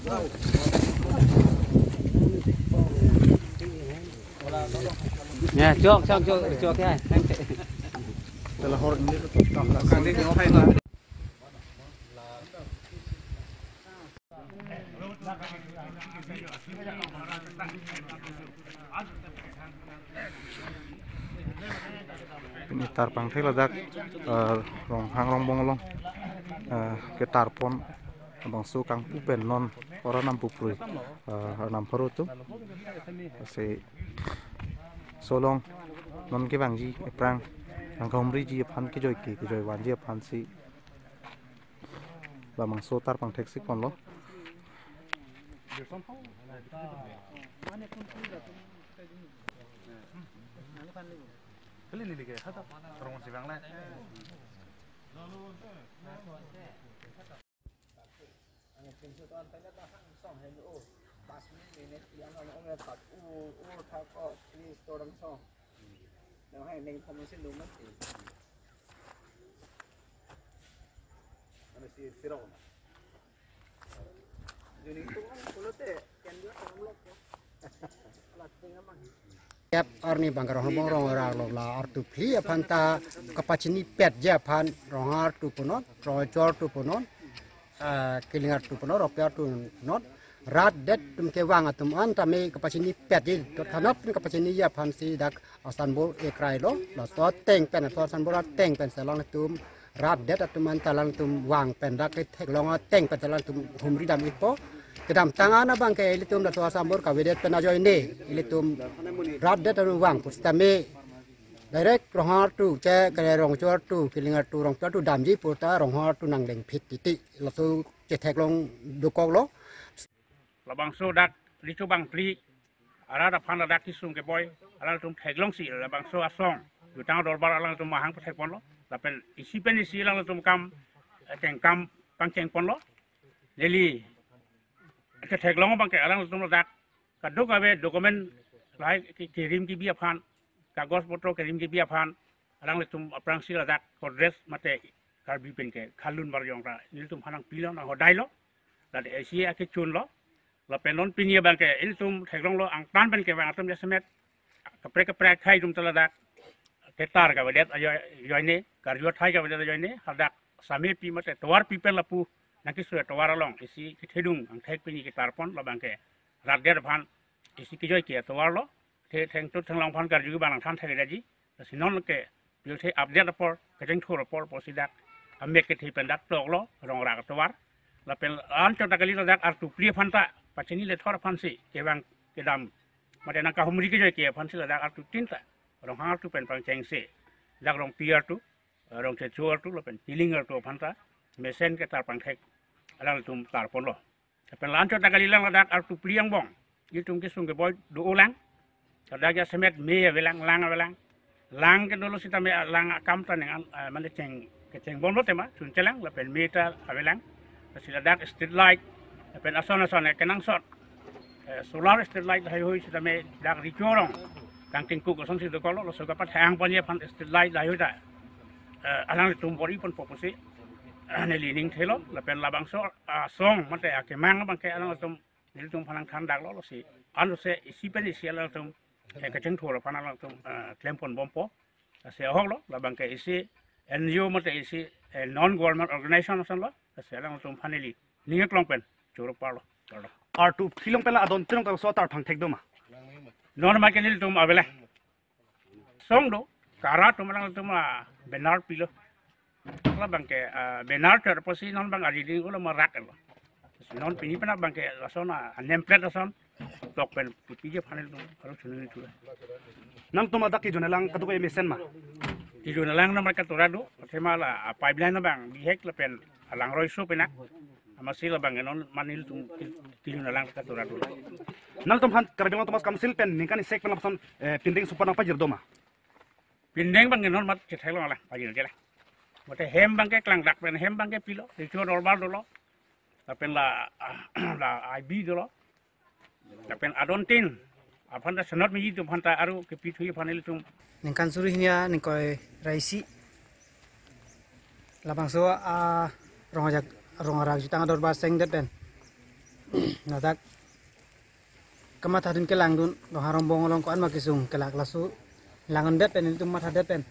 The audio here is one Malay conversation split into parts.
Nè, chuột cái này. Telah hor ini tetap kan dia ngapain lah. Ini tarpang thai ladak rong hang rong bong long ke tarpon bang su kang pu pen non orang nam pu prui nam paru tu se solong non ke bang ji prang ang kaumri ji phan ke joy wan ji phan si ba mang so tarpang thek sik pon lo Kali ni ke hata terong si bang la Arni bangkar hobong rong la artu pli apanta kapacini pet ja pan rong artu punon rojor tu punon kilingar tu punon ropiar tu not rat det tum ke wang atum an tame kapacini pet ji tot kanap kapacini ya pan si dak asanbol ekrai lo la to teng pen to asanbol teng pen selong tum rat det atum an talang tum wang pen dak tek long teng pen talang tum humri dam ipo kedam tangan abang ke ilitum da tua sambur ka wedet penajo ini ilitum radet anu wang pustame direct rohar tu che kare rong chor tu kilingar tu rong chor tu damji puta rohar tu nang deng phit titi lasu che thek long dukok lo labang so dak lichu bang pli ara da phan dak kisung ke boy ala tum thek long si labang so asong yu tang dor bar ala tum mahang thek pon lo la pen isi pen isi lang tum kam keng kam pang keng pon lo leli ke thek long bang ke alang tum dak kaduk abe dokumen lai kirim ki bia phan kagos foto kirim ki bia phan alang tum aprang sila dak ko dress mate karbi pen ke khalun bar yong ra ni tum hanang pilon na hodai lo la de asia ke chun lo la penon pinia bang ke il tum thek long lo ang tan pen ke bang tum jasemet kapre khai tum tala dak ke tar ka wedet ayo ne karjo thai ka wedet ayo ne hadak sami pi mate tawar pi pen la pu naki sudah tawar long isi kithedung ang thek pini ki tarpon la bang ke radder phan isi ki joy ki tawar lo the theng tu thang long phan kar ju bang than thek daji sinon ke bil the update por ke jeng thur por posidak amek ke thi pen dak tok lo rong ra tawar la pen an chota kali dak artu pri phan ta pachini le thor phan si ke bang ke dam mate nang ka humri ki joy ki phan si dak artu tinta rong hang tu pen pang cheng se dak rong pier tu rong che chuar tu la pen pilingar tu phan ta mesen ke tar pang thek alang tum tar pon lo pen lan chota kali lang dak artu priang bong yitung ke sung ke boy do ulang kada ga semet me velang lang ke dolo sita me lang kam ta nang mane cheng ke cheng bon lo tema sun chelang la pen meta avelang sila dak street light pen ason ke nang sot solar street light hai hoi sita me dak ri chorong kang ting ku ko song si do ko lo so ka pat hang pon ye pan street light lai hoi da alang tum bori pon poposi neli ning thelo la pen labang so song mate ake mang bang ke alang tum neli tum phanang than dak lo si anu se isi pen isi alang tum ke cheng thor phan alang tum klempon bompo se hok lo la bang ke isi NGO mate isi non government organization lo se alang tum phaneli ning klong pen choro par lo R2 filong pela adon tinong ta so tar phang thek do ma non ma ke neli tum avela song do kara tum alang tum benar pilo la bang ke benar ter posi non bang ari ding ulo marak lo non pini pena bang ke lasona nemplate lason tok pen puti je panel tu aro chunu tu nang tuma dak ki jonelang kaduk e mesen ma ti jona lang na marka torado tema la pipeline na bang bihek la pen alang roi so penak amasi la bang non manil tu ti jona lang ka torado nang tum han karbeng tomas kamsil pen ningkan sek pen lapson pinding super nang pajir do ma pindeng bang non mat che thelo la pajir je la mate hem bang ke klang dak pen hem bang ke pilo di chu normal do lo pen la IB do lo pen adontin apan da senot mi tu phanta aru ke pithui phanel tum ningkan suri hinia ningkoi raisi labang so rong arag jutang dor ba seng det ben nadak kamat hadin kelang dun do harong bongolong ko an makisung kelak lasu langan det pen itu mat hadet pen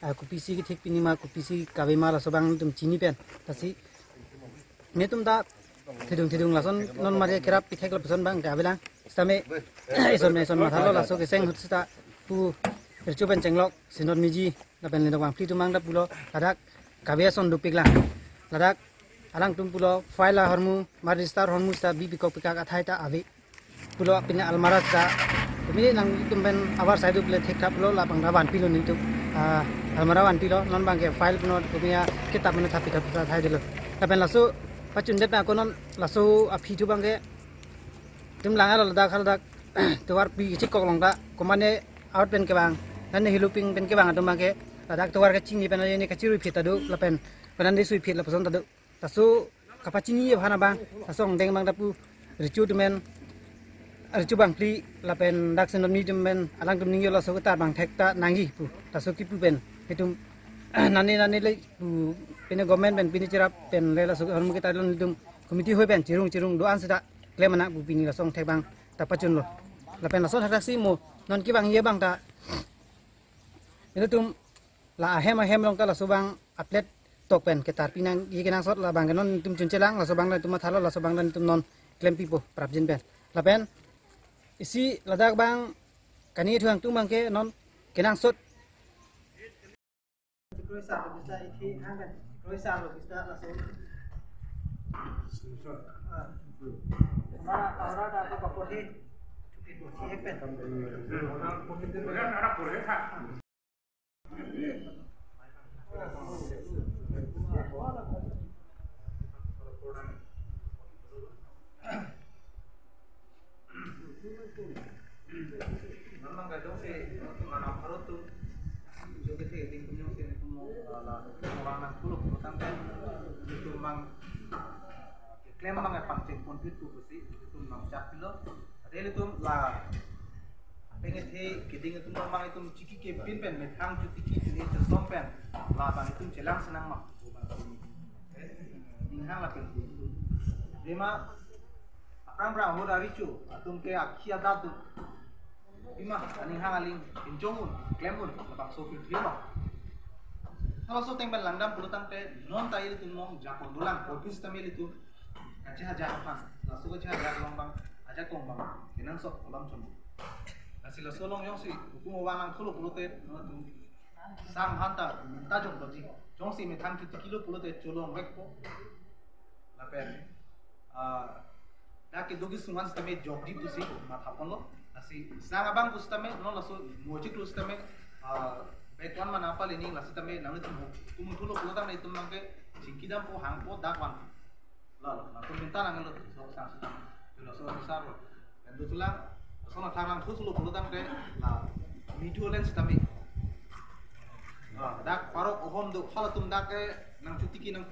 aku pisi ki thik pini ma ku pisi kabe ma laso bang tum chini pen tasi me tum da thidung lason non mari kerap pikhek la peson bang da belang stame ison ma thalo laso ke seng hutsta pu percu pen cenglok sinon miji la pen lendong bang pli tumang da pulo ladak kabe son dupik lang ladak alang tum pulo file la hormu mari star hormu sta bibi ko pikak athai ta avi pulo pina almara sta kemini nang tum pen awar saidu pule thik thap lo la bang da ban pilo ning tu almara wan pilo non bang ke file puno kumia kitab men thapi thap thai dilo la pen lasu pacun det na konon lasu aphi tu bang ke tum langa lo da khal dak tuar pi chik kok long da komane out pen ke bang nan hiluping pen ke bang atum bang ke ladak tuar ke chingi pen ni ka chiru phita du la pen penan di sui phit la pason tadu tasu kapacini ye bhana bang tasong deng bang dapu ricu tumen ricu bang pli la pen dak senon mi tumen alang tum ningyo la so ta bang thek ta nangi pu tasu ki pu pen hitum nani le pu pen government pen pini cerap pen le la so hormu kita lon tum komiti hoi pen cirung doan sida klem anak bu pini la song thek bang ta pacun lo la pen la so hak si mo non ki bang ye bang ta itu tum la ahem long ta la so bang atlet tok pen ketar pinang ye kenang sot la bang non tum chun chelang la so bang la tum thalo la so bang dan tum non klem pipo prapjin pen la pen isi ladak bang kani thuang tum bang ke non kenang sot kroisa bisa ithi hang pen kroisa lo bisa la so ma aura da ko pothi pipo thi pen memang gadong se mana harus tu juga se ting punya se tumo la orang nang puluh tang kan itu mang klaim mang apa cek konflik tu sih itu mang cak kilo ada itu la pengen he kiting itu mang itu ciki ke pin pen metang cuti ki ni tersom pen la bang itu jelang senang mak inghang la pen lima Akang berang hoda ricu, atum ke akhia datu. Bima, aning hang aling injongun, klemun, lebak sopir lima. Kalau so tengben landam pulutang te non tayi itu mong jakon dulang, office tamil itu kacih aja apa? Lasu kacih aja lombang, aja kombang, kenang sok olam cun. Nasi lasu long yong si, hukum wanang kulu pulute, tu sang hanta, tajong doji. Jong si metang 50 kilo pulute colong wekpo, lapen. Daki dogi sungan stame jogdi tusi mathapon lo asi sang abang kustame no laso mojik lu stame betuan mana apa lini laso stame nang tum tulo pulo tam itu mangke jingkidam po hangpo dakwan la tum minta nang lo so sang lo so besar lo dan tulang so na tharang tulo pulo tam ke la video lens stame dak parok ohom do khala tum dak nang cutiki nang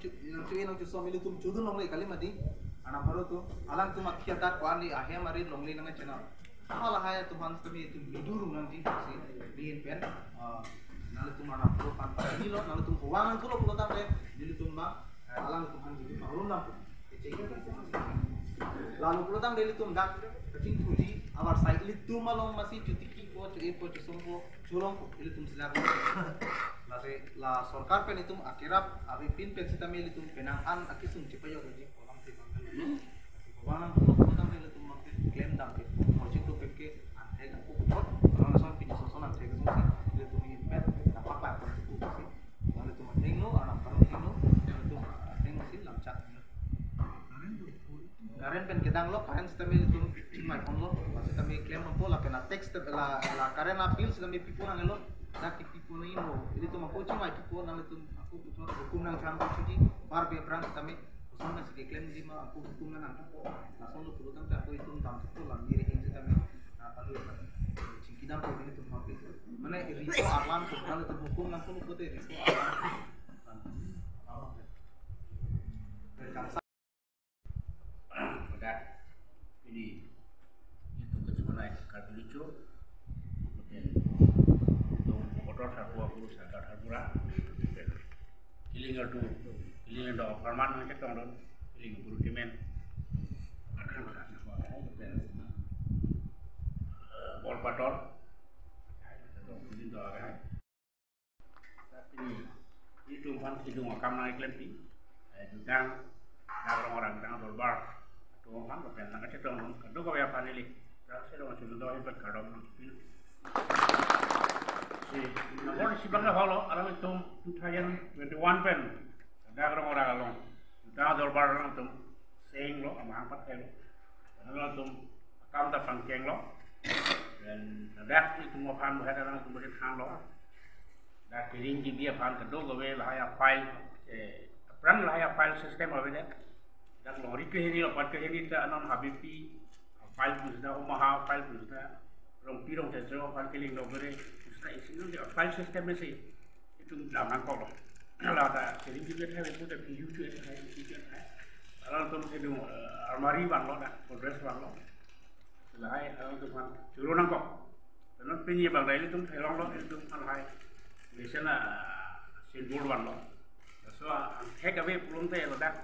so milu tum chudun nong le kalimati anak baru tu alang tu mak kiatat kuani ahe mari longli nang channel ala haya tu han kami tu biduru nanti si bihin pen nalu tu mana pro pan ni lo nalu tu kuangan tu lo pulo tam le dili tu ma alang tu han jadi malum nam lalu pulo tam dili tu dak kecing tuji awar sai ili tu malom masih cuti ki ko po sombo chulong ili tu silang la sorkar pen itu akirap abi pin pen sitami ili tu penangan akisum cipayo gaji Wanang pulo tang nila tumang claim dang ke mojik tu peke anthe ka ku pot orang son pinja soson anthe ka sung nila tumi pet napak la ko ku si nila tumang henglo anak parang henglo nila tum henglo si lamcak garen pen kedang lo karen sistemi itu cimai pon lo masih tami claim po la pena text la karen apil sistemi pipo nang lo nak pipo ni mo ini tum aku cimai pipo nang tum aku putar hukum nang sampai cuci bar be brand sistemi Sama si diklaim di ma aku hukum na nang ko langsung lu pulutan ka aku itu tam ko lang diri hin kita me palu cingkidam ko ini tu mapi mane rito arlan ko kan itu hukum nang ko ko te rito Udah ini itu kecuali kalau lucu itu motor aku sadar harura Ilingan do farman na ketong don iling buru timen akan dor itu ada tapi itu kan hidung akam naik lempi dan orang-orang dengan dolbar tuh kan bukan nak cedong itu kau yang panili rasa dong sudah hebat kadang si nomor si bangga halo alam itu 2021 pen ada orang-orang along dah dolbar orang itu sing lo ama empat lo kalau tu akam tak pangkeng lo dan ada itu mau pan berada dalam kemudian pan lo dah kiring dia pan kedua gawe lahaya file peran lahaya file sistem apa dia dan lori ke ini apa ke ini tak non habibi file pun sudah umah file pun sudah rong pirong sesuatu file kiling lo beri sudah isi itu file sistem mesti itu dalam angkau lo kalau ada kiring juga ada itu ada view tu ada itu kalau tu itu almari bang lo dah progress bang lo lahai kalau tu kan turun angkau dan penyi bang dah itu helong lo itu lahai biasanya simbol bang lo so hek awe belum teh lo dah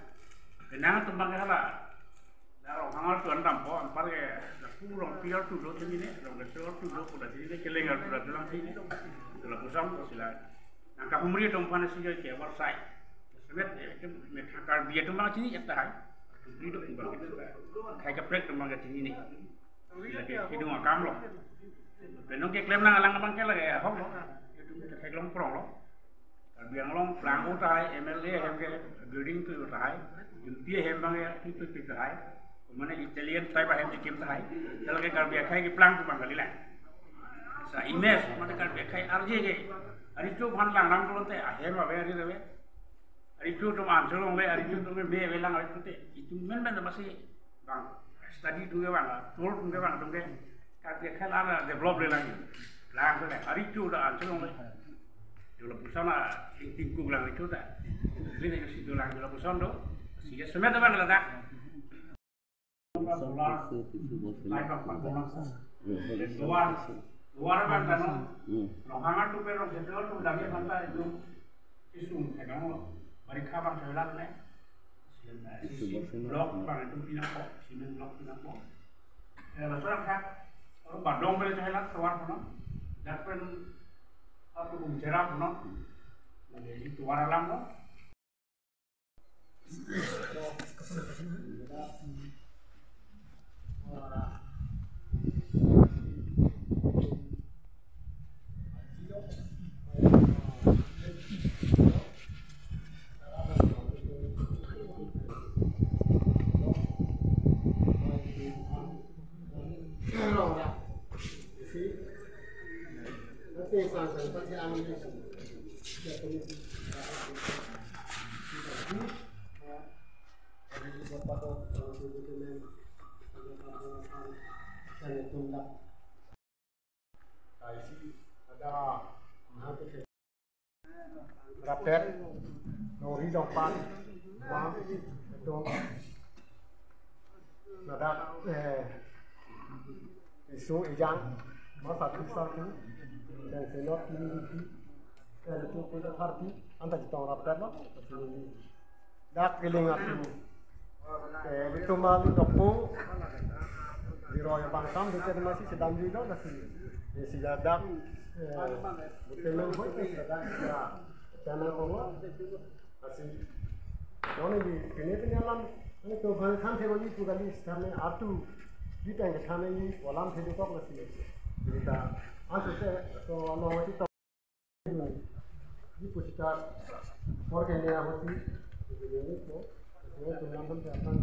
kenang tu bang kala dah orang hangal tuan tampo ampar ke kurang piar tu do sini ni orang besar tu do pada sini kelengar tu dah dalam sini tu lah pusam tu sila nak kamu meri tu panas sini ke website sebab itu mereka kar biar tu macam ni apa hai beri tu bang kita kai ke plek tu bang kat sini ni lagi hidung akam lo penong ke klaim nang alang abang ke lagi hok lo itu kai long prong lo biang long plang utai MLA hem ke building tu utai dia hem bang ya itu utai mana Italian type hem jikim utai kalau ke kar biak kai ke plang tu bang kali lah sa image mana kar biak kai RJ ke hari tu bhan lang lang tu te hem apa hari tu hari tu tu man sulung le hari tu me belang hari tu te itu men masih bang study tu ke bang tour tu ke bang tu ke kar biak kai lah develop le lagi lang tu le hari tu dah sulung le Jula pusana tingkung lang itu tak. Jadi ni situ lang jula pusan do. Sih semet apa nggak tak? Luar kan kan. Lohangan tu pero setel tu lagi manta itu isum kamu. Mereka bang sebelah ni. Blok bang itu pinako, simen blok pinako. Lalu orang kan, orang Bandung beli sebelah keluar mana? Dapat aku bercerah no, jadi tuan alam no. Rapet, nori dompan, wang itu nadak isu ijang, masa satu dan senot ini dan itu kita harti anda kita rapet lah, dak kelingat itu, itu malu dopu, di roya bangkam itu masih sedang juga masih si jadak, betul betul sedang ya. Channel ko asi noni di kene te nalam ani to bhan khan the ni tu gali sthane atu di tang ke thane ni walam the ko nasi kita asu se to no ti to di puchita por ke ne hoti ni ko ne to nalam te apan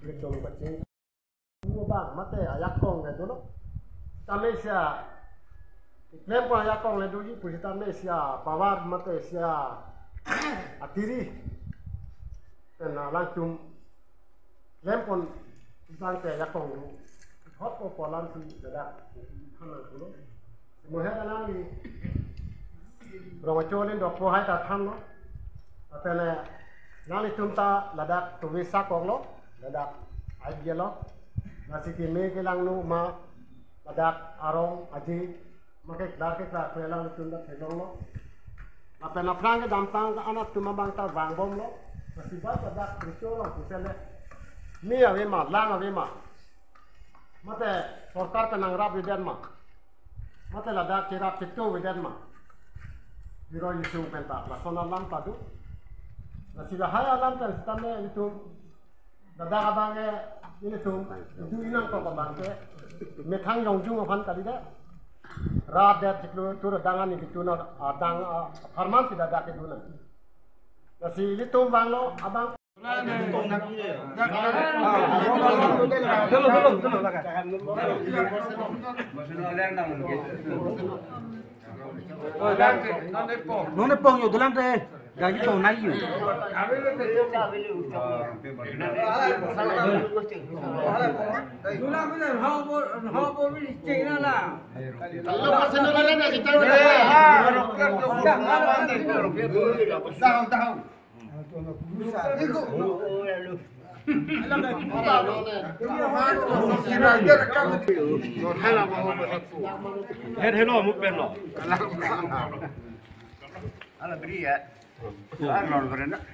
ni to bacche ni ba mate ayak kong ne to no Malaysia, klaim pun ayah kong ledu ji pusita Malaysia, pawar mata Malaysia, atiri, dan langsung klaim pun tentang ayah kong lu, hot pun polan si ada, mana dulu, semua hal ni, ramacolin dok pohai tak tham lo, tapi le, nali tunta ladak tu visa kong lo, ladak idea lo, nasi kini kelang nu ma Ladak arong aji makai dar ke kelas pelang tunda pelong lo. Apa nak perang ke dampang ke anak cuma bangsa bangbom lo. Masih baca ladak kristal lo kusele. mi awe ma lang awe ma mate sorkar penang rap widen ma mate ladak kirap citu widen ma biro isu penta la sonal lam tadu la sila haya lam tan stame itu dadak abange ini tu itu inang ko bangke methang yongjung ophan kalida rat dat ciklu tur dangan ni itu na adang farman sida dak itu na la si itu banglo abang Nona pong yo dulang te. Gaji pong nai yo. Dulang bener habo ni cek lah. kalau pasen orang na kita tahu hello mu pen lo ala beri ya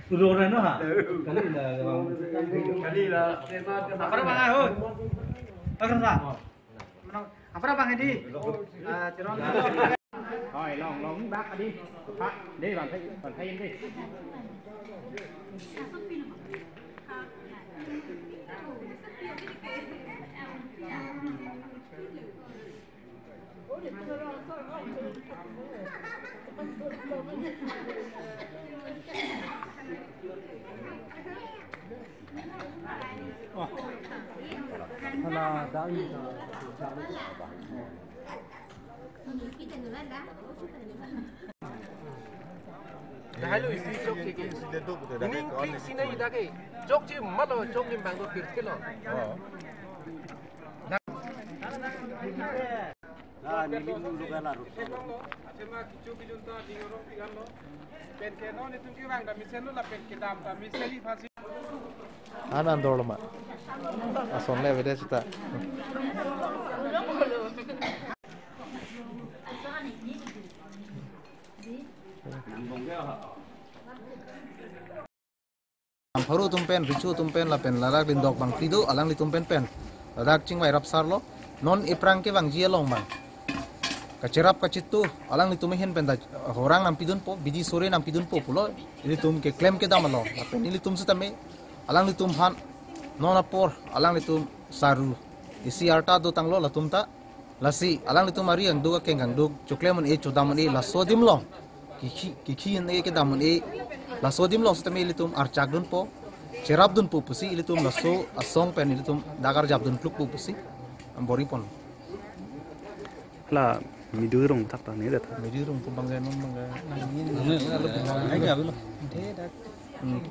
Turun no ha. kali lah Apa bang Ahun? Akan tak? Apa bang Edi? Ceron. rồi lòng bác đi phát đi bạn thấy đi Halah dah ini. Dahulu isi jok kiki, ini kisi na ida ke, jok je malo jok ni bangko pirke lo. Nah, ini dulu kan harus. Cuma kicu bijunta di orang pigan lo, pen keno ni tungki bang, kami seno la pen kitam, kami seli fasi. Anan dorma. Asonle beda cita. Ampharu tumpen richu tumpen la pen larak din dok bang tido alang li tumpen pen ladak ching wai rap sarlo non iprang ke bang jia long bang kacerap kacitu alang li tumihin pen da horang nam pidun po biji sore nam pidun po pulo ini tum ke claim ke damalo la pen ini tum setame alang li tum han non apor alang li tum saru isi arta do tanglo la tum ta lasi alang li tum ari ang duga kengang dug chuklemon e chodamon e la sodim long kiki ne ke damon e la sodim long setame litum archak dun po cerap dun po pusi litum la so asong pen litum dagar jab dun pluk po pusi ambori pon La midurung tak tahu ni dah. medirung po bangga non bangga Ay gabi lo.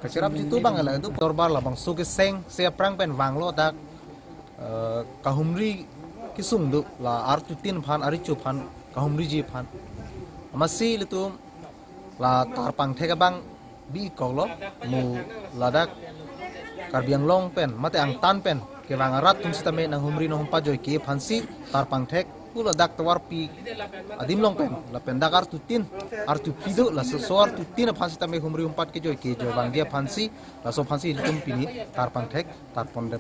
kacerap situ bangga la itu torbar la bang so ke seng se prang pen wanglo dak kahumri kisung du la artutin phan arichu phan kahumri ji phan amasi litum la tarpang theka bang bi koglo mu ladak karbiang long pen mate ang tan pen ke wang arat tum sitame nang humri no humpa joy ke phansi tarpang thek pula dak tawar pi adim long pen la pen dakar tutin artu pido la so artu tin phansi tame humri humpat ke joy bang dia phansi la so phansi tum pini tarpang thek tarpon der